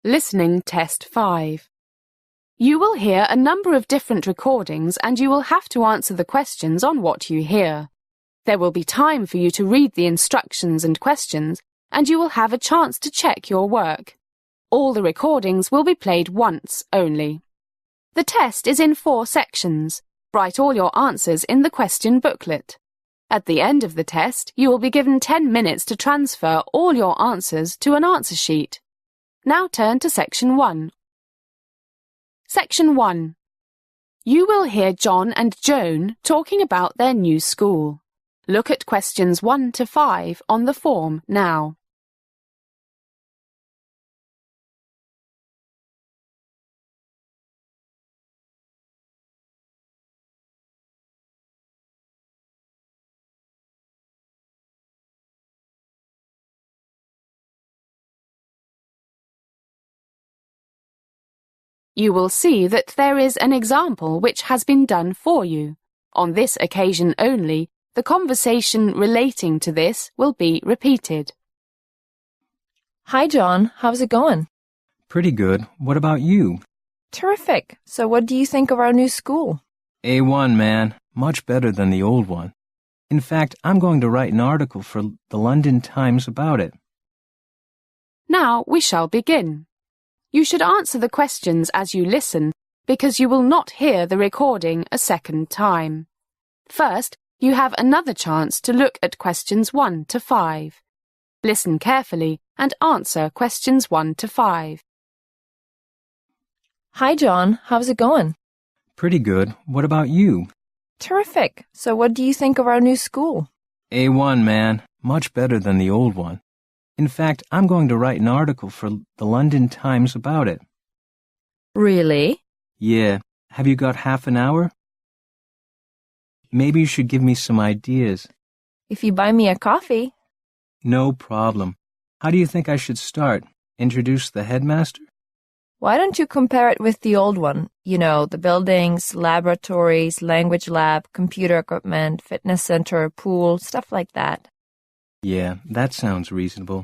Listening Test 5. You will hear a number of different recordings and you will have to answer the questions on what you hear. There will be time for you to read the instructions and questions and you will have a chance to check your work. All the recordings will be played once only. The test is in 4 sections. Write all your answers in the question booklet. At the end of the test, you will be given 10 minutes to transfer all your answers to an answer sheet. Now turn to Section 1. Section 1. You will hear John and Joan talking about their new school. Look at questions 1 to 5 on the form now. You will see that there is an example which has been done for you. On this occasion only, the conversation relating to this will be repeated. Hi, John. How's it going? Pretty good. What about you? Terrific. So what do you think of our new school? A1, man. Much better than the old one. In fact, I'm going to write an article for the London Times about it. Now we shall begin. You should answer the questions as you listen because you will not hear the recording a second time. First, you have another chance to look at questions 1 to 5. Listen carefully and answer questions 1 to 5. Hi, John. How's it going? Pretty good. What about you? Terrific. So what do you think of our new school? A1, man. Much better than the old one. In fact, I'm going to write an article for the London Times about it. Really? Yeah. Have you got half an hour? Maybe you should give me some ideas. If you buy me a coffee. No problem. How do you think I should start? Introduce the headmaster? Why don't you compare it with the old one? You know, the buildings, laboratories, language lab, computer equipment, fitness center, pool, stuff like that. Yeah, that sounds reasonable.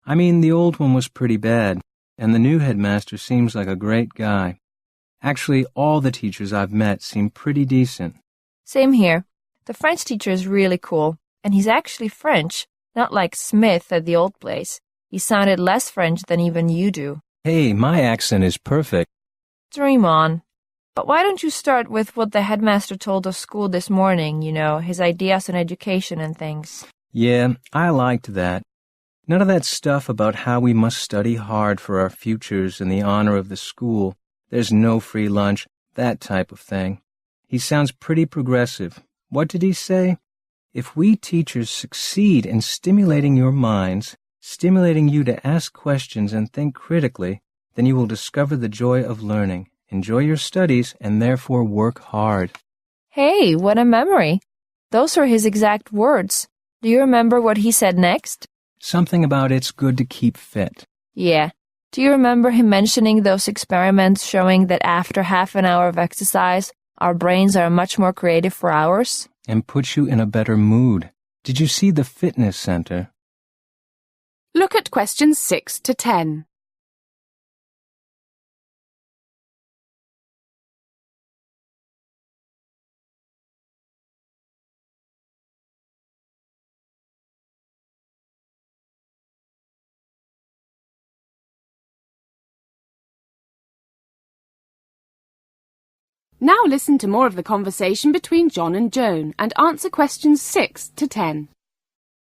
I mean, the old one was pretty bad, and the new headmaster seems like a great guy. Actually, all the teachers I've met seem pretty decent. Same here. The French teacher is really cool, and he's actually French, not like Smith at the old place. He sounded less French than even you do. Hey, my accent is perfect. Dream on. But why don't you start with what the headmaster told us school this morning, you know, his ideas on education and things. Yeah, I liked that. None of that stuff about how we must study hard for our futures in the honor of the school. There's no free lunch, that type of thing. He sounds pretty progressive. What did he say? If we teachers succeed in stimulating your minds, stimulating you to ask questions and think critically, then you will discover the joy of learning, enjoy your studies, and therefore work hard. Hey, what a memory. Those are his exact words. Do you remember what he said next? Something about it's good to keep fit. Yeah. Do you remember him mentioning those experiments showing that after half an hour of exercise, our brains are much more creative for hours? And puts you in a better mood. Did you see the fitness center? Look at questions 6 to 10. Now listen to more of the conversation between John and Joan and answer questions 6 to 10.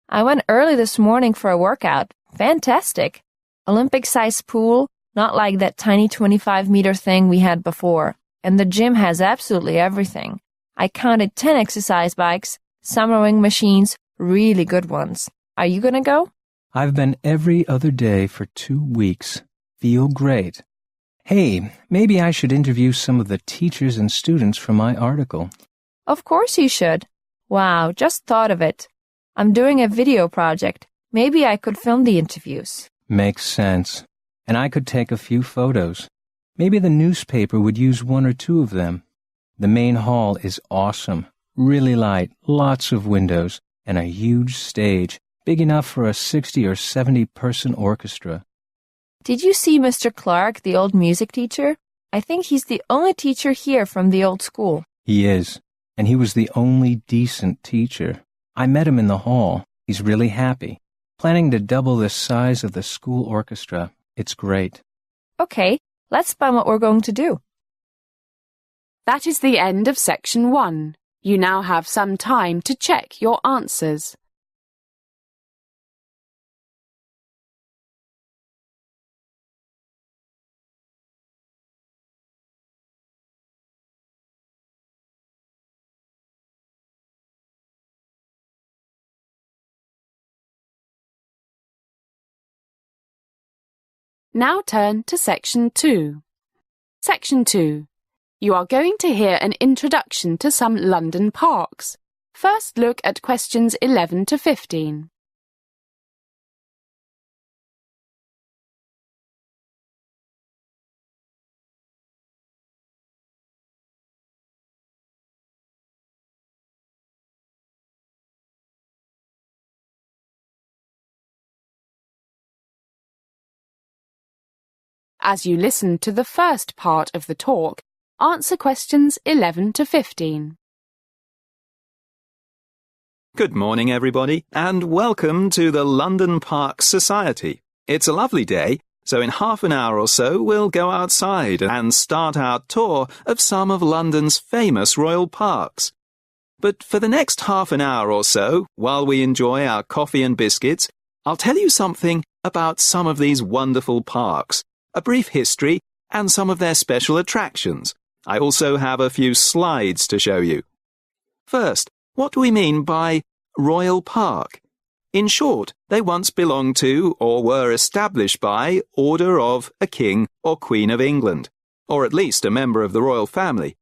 I went early this morning for a workout. Fantastic. Olympic-sized pool, not like that tiny 25-meter thing we had before. And the gym has absolutely everything. I counted 10 exercise bikes, some rowing machines, really good ones. Are you gonna go? I've been every other day for 2 weeks. Feel great. Hey, maybe I should interview some of the teachers and students for my article. Of course you should. Wow, just thought of it. I'm doing a video project. Maybe I could film the interviews. Makes sense. And I could take a few photos. Maybe the newspaper would use 1 or 2 of them. The main hall is awesome. Really light, lots of windows, and a huge stage, big enough for a 60 or 70 person orchestra. Did you see Mr. Clark, the old music teacher? I think he's the only teacher here from the old school. He is, and he was the only decent teacher. I met him in the hall. He's really happy, planning to double the size of the school orchestra. It's great. Okay, let's plan what we're going to do. That is the end of section 1. You now have some time to check your answers. Now turn to section 2. Section 2. You are going to hear an introduction to some London parks. First look at questions 11 to 15. As you listen to the first part of the talk, answer questions 11 to 15. Good morning, everybody, and welcome to the London Park Society. It's a lovely day, so in half an hour or so we'll go outside and start our tour of some of London's famous royal parks. But for the next half an hour or so, while we enjoy our coffee and biscuits, I'll tell you something about some of these wonderful parks, a brief history, and some of their special attractions. I also have a few slides to show you. First, what do we mean by Royal Park? In short, they once belonged to or were established by order of a king or queen of England, or at least a member of the royal family.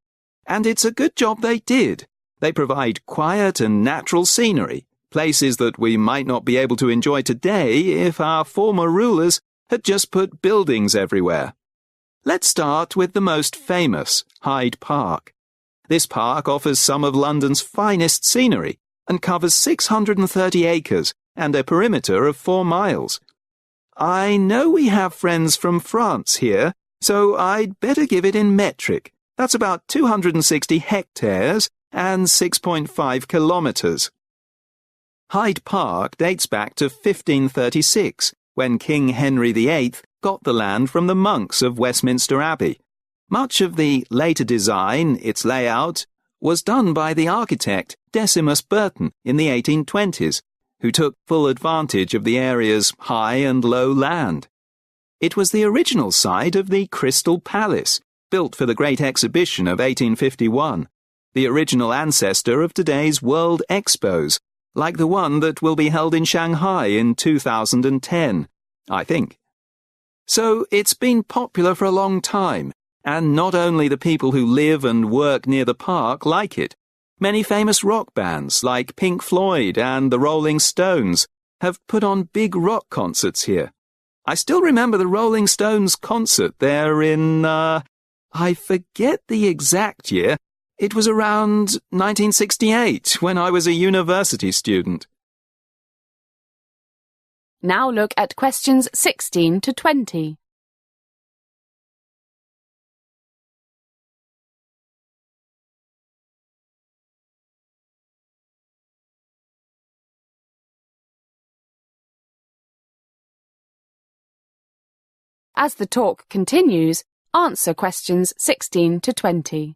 And it's a good job they did. They provide quiet and natural scenery, places that we might not be able to enjoy today if our former rulers had just put buildings everywhere. Let's start with the most famous, Hyde Park. This park offers some of London's finest scenery and covers 630 acres and a perimeter of 4 miles. I know we have friends from France here, so I'd better give it in metric. That's about 260 hectares and 6.5 kilometres. Hyde Park dates back to 1536, when King Henry VIII got the land from the monks of Westminster Abbey. Much of the later design, its layout, was done by the architect Decimus Burton in the 1820s, who took full advantage of the area's high and low land. It was the original site of the Crystal Palace, built for the Great Exhibition of 1851, the original ancestor of today's World Expos, like the one that will be held in Shanghai in 2010, I think. So it's been popular for a long time, and not only the people who live and work near the park like it. Many famous rock bands like Pink Floyd and the Rolling Stones have put on big rock concerts here. I still remember the Rolling Stones concert there in, I forget the exact year. It was around 1968 when I was a university student. Now look at questions 16 to 20. As the talk continues, answer questions 16 to 20.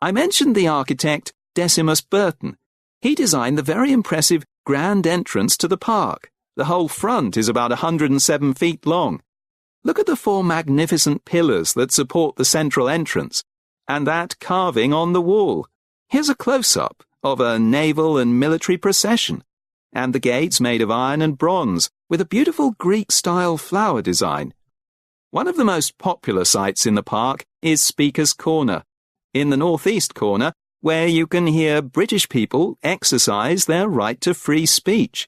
I mentioned the architect Decimus Burton. He designed the very impressive grand entrance to the park. The whole front is about 107 feet long. Look at the 4 magnificent pillars that support the central entrance, and that carving on the wall. Here's a close-up of a naval and military procession, and the gates made of iron and bronze with a beautiful Greek-style flower design. One of the most popular sites in the park is Speaker's Corner, in the northeast corner, where you can hear British people exercise their right to free speech.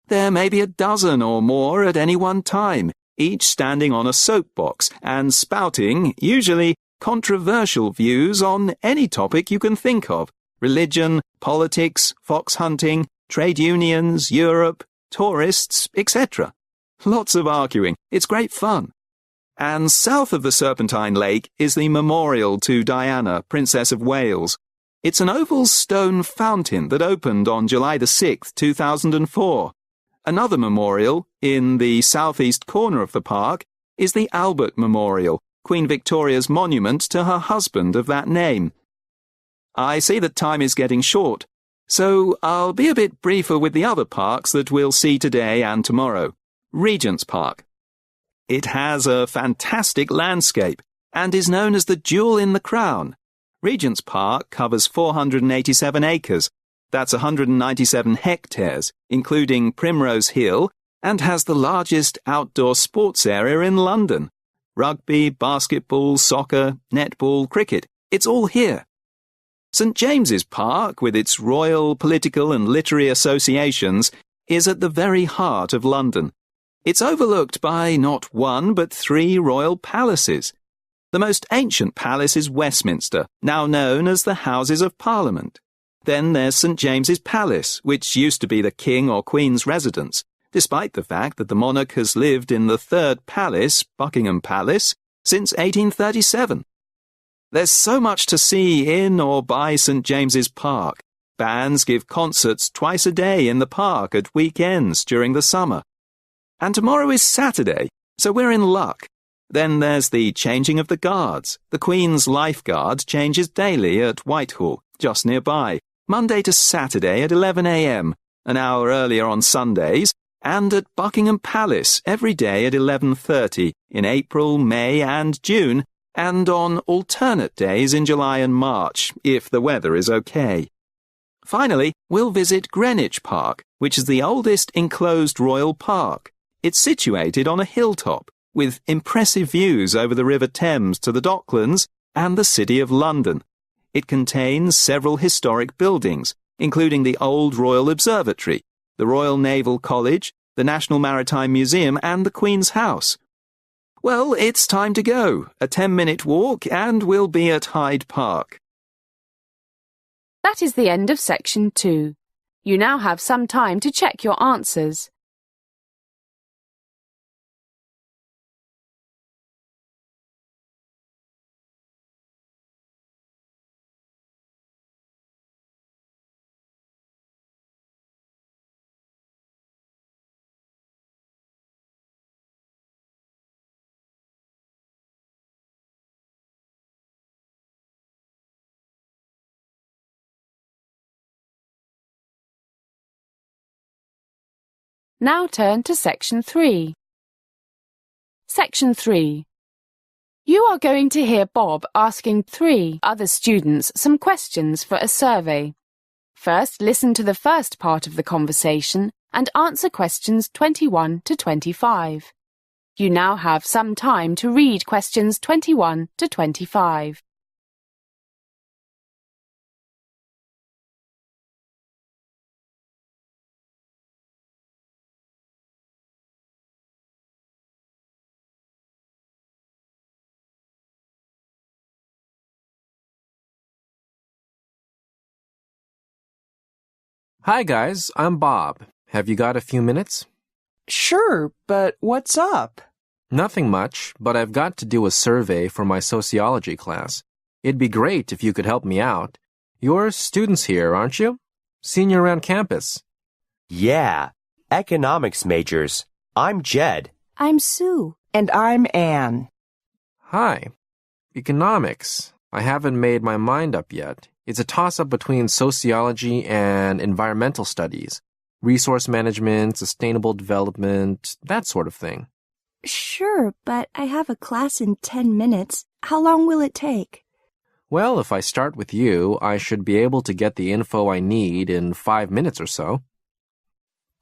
There may be a dozen or more at any one time, each standing on a soapbox and spouting, usually, controversial views on any topic you can think of: religion, politics, fox hunting, trade unions, Europe, tourists, etc. Lots of arguing. It's great fun. And south of the Serpentine Lake is the memorial to Diana, Princess of Wales. It's an oval stone fountain that opened on July the 6th, 2004. Another memorial, in the southeast corner of the park, is the Albert Memorial, Queen Victoria's monument to her husband of that name. I see that time is getting short, so I'll be a bit briefer with the other parks that we'll see today and tomorrow. Regents Park. It has a fantastic landscape and is known as the jewel in the crown. Regents Park covers 487 acres. That's 197 hectares, including Primrose Hill, and has the largest outdoor sports area in London. Rugby, basketball, soccer, netball, cricket, it's all here. St James's Park, with its royal, political and literary associations, is at the very heart of London. It's overlooked by not one but 3 royal palaces. The most ancient palace is Westminster, now known as the Houses of Parliament. Then there's St James's Palace, which used to be the King or Queen's residence, despite the fact that the monarch has lived in the 3rd palace, Buckingham Palace, since 1837. There's so much to see in or by St James's Park. Bands give concerts twice a day in the park at weekends during the summer. And tomorrow is Saturday, so we're in luck. Then there's the changing of the guards. The Queen's Lifeguard changes daily at Whitehall, just nearby, Monday to Saturday at 11 a.m, an hour earlier on Sundays, and at Buckingham Palace every day at 11:30 in April, May and June, and on alternate days in July and March, if the weather is okay. Finally, we'll visit Greenwich Park, which is the oldest enclosed royal park. It's situated on a hilltop, with impressive views over the River Thames to the Docklands and the City of London. It contains several historic buildings, including the Old Royal Observatory, the Royal Naval College, the National Maritime Museum and the Queen's House. Well, it's time to go. A 10-minute walk and we'll be at Hyde Park. That is the end of section 2. You now have some time to check your answers. Now turn to section 3. Section 3. You are going to hear Bob asking 3 other students some questions for a survey. First, listen to the first part of the conversation and answer questions 21 to 25. You now have some time to read questions 21 to 25. Hi guys, I'm Bob. Have you got a few minutes? Sure, but what's up? Nothing much, but I've got to do a survey for my sociology class. It'd be great if you could help me out. You're students here, aren't you? Seen you around campus. Yeah, economics majors. I'm Jed. I'm Sue. And I'm Anne. Hi. Economics. I haven't made my mind up yet. It's a toss-up between sociology and environmental studies, resource management, sustainable development, that sort of thing. Sure, but I have a class in 10 minutes. How long will it take? Well, if I start with you, I should be able to get the info I need in 5 minutes or so.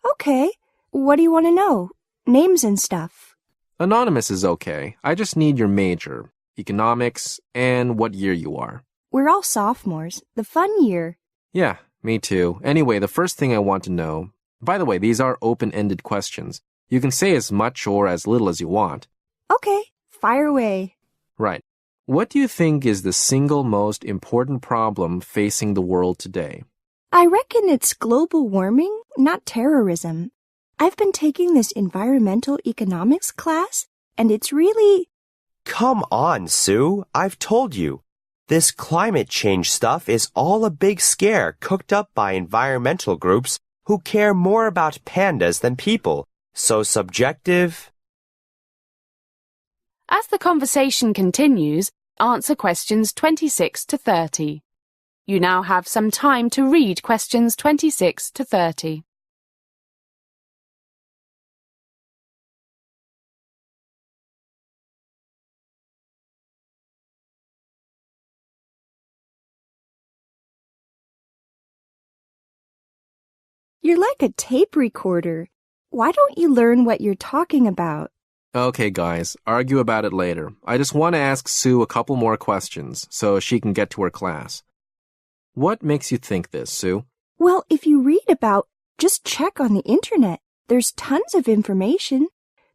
Okay. What do you want to know? Names and stuff. Anonymous is okay. I just need your major, economics, and what year you are. We're all sophomores. The fun year. Yeah, me too. Anyway, the first thing I want to know... By the way, these are open-ended questions. You can say as much or as little as you want. Okay, fire away. Right. What do you think is the single most important problem facing the world today? I reckon it's global warming, not terrorism. I've been taking this environmental economics class, and it's really... Come on, Sue. I've told you. This climate change stuff is all a big scare cooked up by environmental groups who care more about pandas than people. So subjective. As the conversation continues, answer questions 26 to 30. You now have some time to read questions 26 to 30. You're like a tape recorder. Why don't you learn what you're talking about? Okay, guys, argue about it later. I just want to ask Sue a couple more questions so she can get to her class. What makes you think this, Sue? Well, if you read about, just check on the internet. There's tons of information.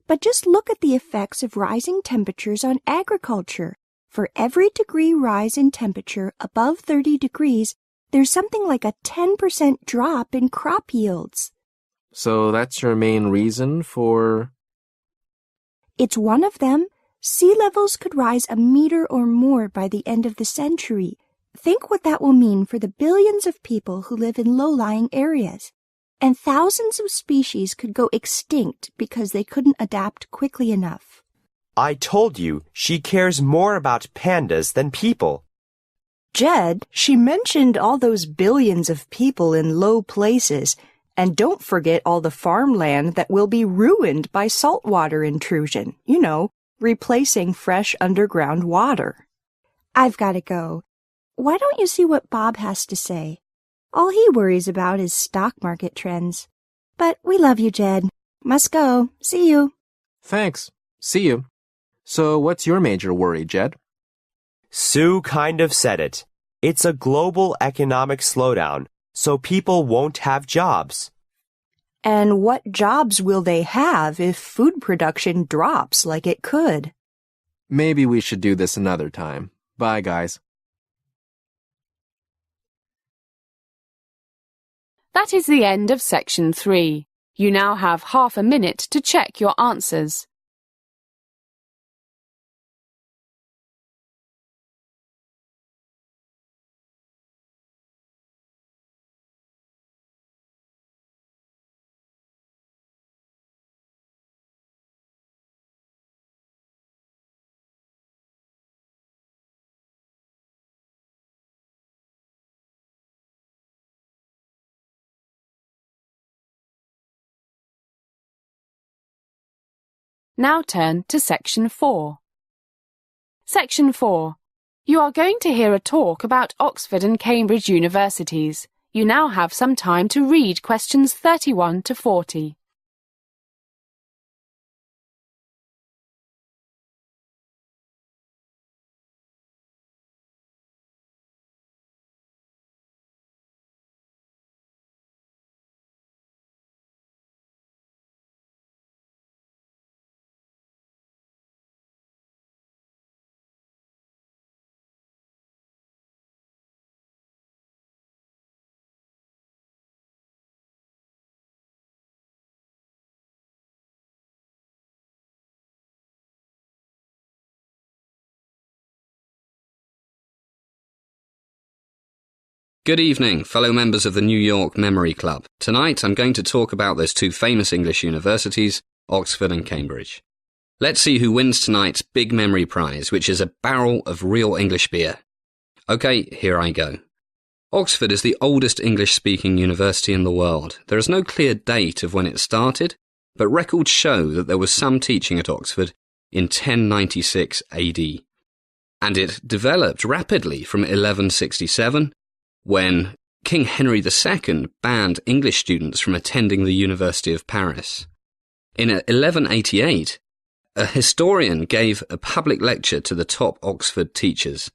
But just look at the effects of rising temperatures on agriculture. For every degree rise in temperature above 30 degrees, there's something like a 10% drop in crop yields. So that's your main reason for... It's one of them. Sea levels could rise a meter or more by the end of the century. Think what that will mean for the billions of people who live in low-lying areas. And thousands of species could go extinct because they couldn't adapt quickly enough. I told you, she cares more about pandas than people. Jed, she mentioned all those billions of people in low places, and don't forget all the farmland that will be ruined by saltwater intrusion, replacing fresh underground water. I've got to go. Why don't you see what Bob has to say? All he worries about is stock market trends. But we love you, Jed. Must go. See you. Thanks. See you. So what's your major worry, Jed? Sue kind of said it. It's a global economic slowdown, so people won't have jobs. And what jobs will they have if food production drops like it could? Maybe we should do this another time. Bye, guys. That is the end of section 3. You now have half a minute to check your answers. Now turn to Section 4. Section 4. You are going to hear a talk about Oxford and Cambridge universities. You now have some time to read questions 31 to 40. Good evening, fellow members of the New York Memory Club. Tonight I'm going to talk about those two famous English universities, Oxford and Cambridge. Let's see who wins tonight's big memory prize, which is a barrel of real English beer. OK, here I go. Oxford is the oldest English-speaking university in the world. There is no clear date of when it started, but records show that there was some teaching at Oxford in 1096 AD. And it developed rapidly from 1167, when King Henry II banned English students from attending the University of Paris. In 1188, a historian gave a public lecture to the top Oxford teachers,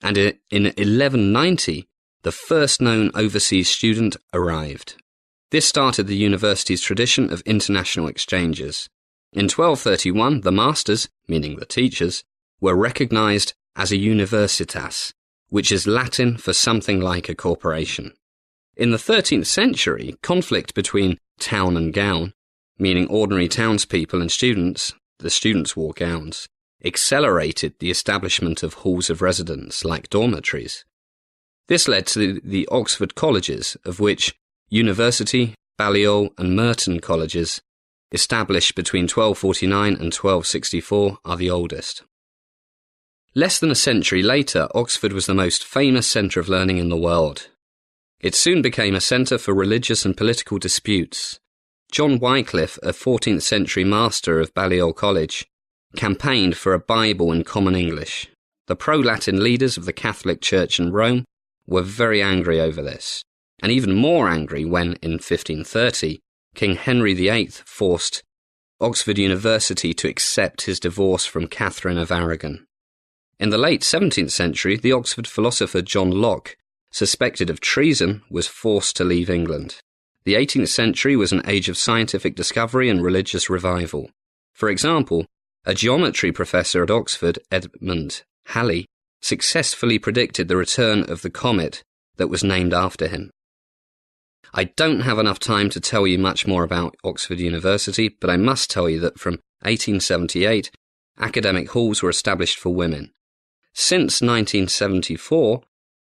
and in 1190, the first known overseas student arrived. This started the university's tradition of international exchanges. In 1231, the masters, meaning the teachers, were recognised as a universitas, which is Latin for something like a corporation. In the 13th century, conflict between town and gown meaning ordinary townspeople and students, the students' wore gowns, accelerated the establishment of halls of residence like dormitories. This led to the Oxford colleges, of which University, Balliol and Merton colleges, established between 1249 and 1264, are the oldest. Less than a century later, Oxford was the most famous centre of learning in the world. It soon became a centre for religious and political disputes. John Wycliffe, a 14th century master of Balliol College, campaigned for a Bible in common English. The pro-Latin leaders of the Catholic Church in Rome were very angry over this, and even more angry when, in 1530, King Henry VIII forced Oxford University to accept his divorce from Catherine of Aragon. In the late 17th century, the Oxford philosopher John Locke, suspected of treason, was forced to leave England. The 18th century was an age of scientific discovery and religious revival. For example, a geometry professor at Oxford, Edmund Halley, successfully predicted the return of the comet that was named after him. I don't have enough time to tell you much more about Oxford University, but I must tell you that from 1878, academic halls were established for women. Since 1974,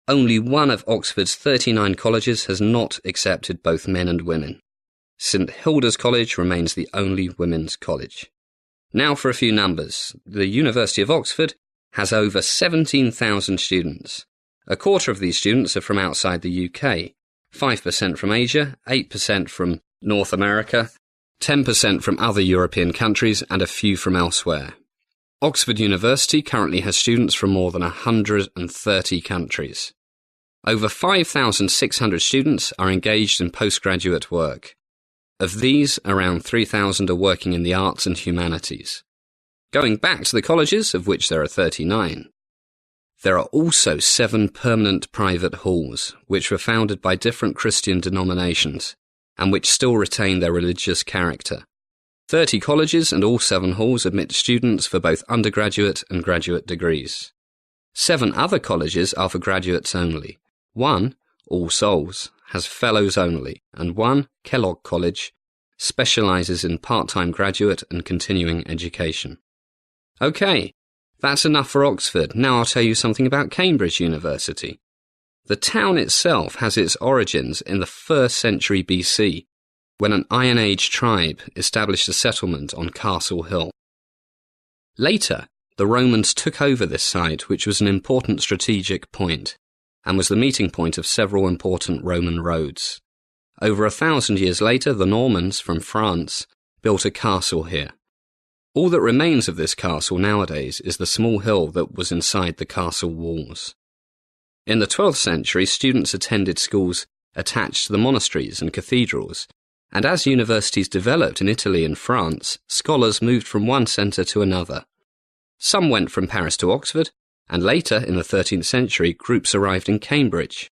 only one of Oxford's 39 colleges has not accepted both men and women. St Hilda's College remains the only women's college. Now for a few numbers. The University of Oxford has over 17,000 students. A quarter of these students are from outside the UK, 5% from Asia, 8% from North America, 10% from other European countries, and a few from elsewhere. Oxford University currently has students from more than 130 countries. Over 5,600 students are engaged in postgraduate work. Of these, around 3,000 are working in the arts and humanities. Going back to the colleges, of which there are 39, there are also 7 permanent private halls, which were founded by different Christian denominations, and which still retain their religious character. 30 colleges and all 7 halls admit students for both undergraduate and graduate degrees. 7 other colleges are for graduates only. 1, All Souls, has fellows only, and 1, Kellogg College, specialises in part-time graduate and continuing education. OK, that's enough for Oxford. Now I'll tell you something about Cambridge University. The town itself has its origins in the 1st century BC, when an Iron Age tribe established a settlement on Castle Hill. Later, the Romans took over this site, which was an important strategic point, and was the meeting point of several important Roman roads. Over 1,000 years later, the Normans from France built a castle here. All that remains of this castle nowadays is the small hill that was inside the castle walls. In the 12th century, students attended schools attached to the monasteries and cathedrals, and as universities developed in Italy and France, scholars moved from one centre to another. Some went from Paris to Oxford, and later, in the 13th century, groups arrived in Cambridge.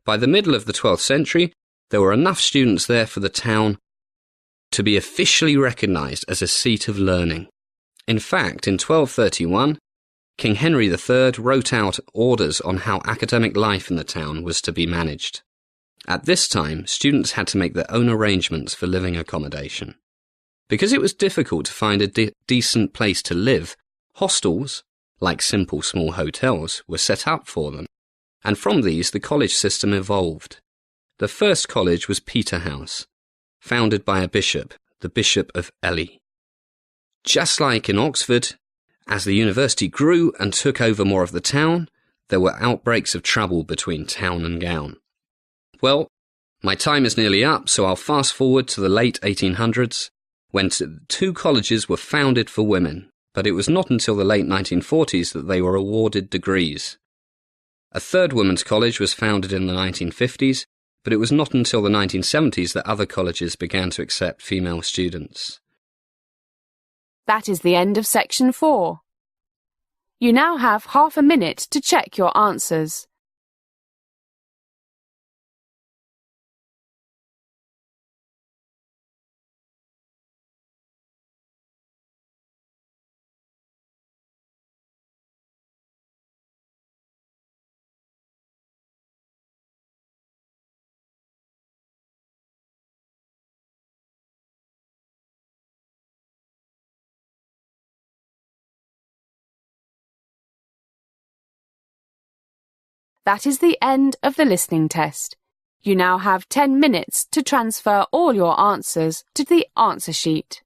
By the middle of the 12th century, there were enough students there for the town to be officially recognised as a seat of learning. In fact, in 1231, King Henry III wrote out orders on how academic life in the town was to be managed. At this time, students had to make their own arrangements for living accommodation. Because it was difficult to find a decent place to live, hostels, like simple small hotels, were set up for them, and from these the college system evolved. The first college was Peterhouse, founded by a bishop, the Bishop of Ely. Just like in Oxford, as the university grew and took over more of the town, there were outbreaks of trouble between town and gown. Well, my time is nearly up, so I'll fast forward to the late 1800s, when 2 colleges were founded for women, but it was not until the late 1940s that they were awarded degrees. A 3rd women's college was founded in the 1950s, but it was not until the 1970s that other colleges began to accept female students. That is the end of section 4. You now have half a minute to check your answers. That is the end of the listening test. You now have 10 minutes to transfer all your answers to the answer sheet.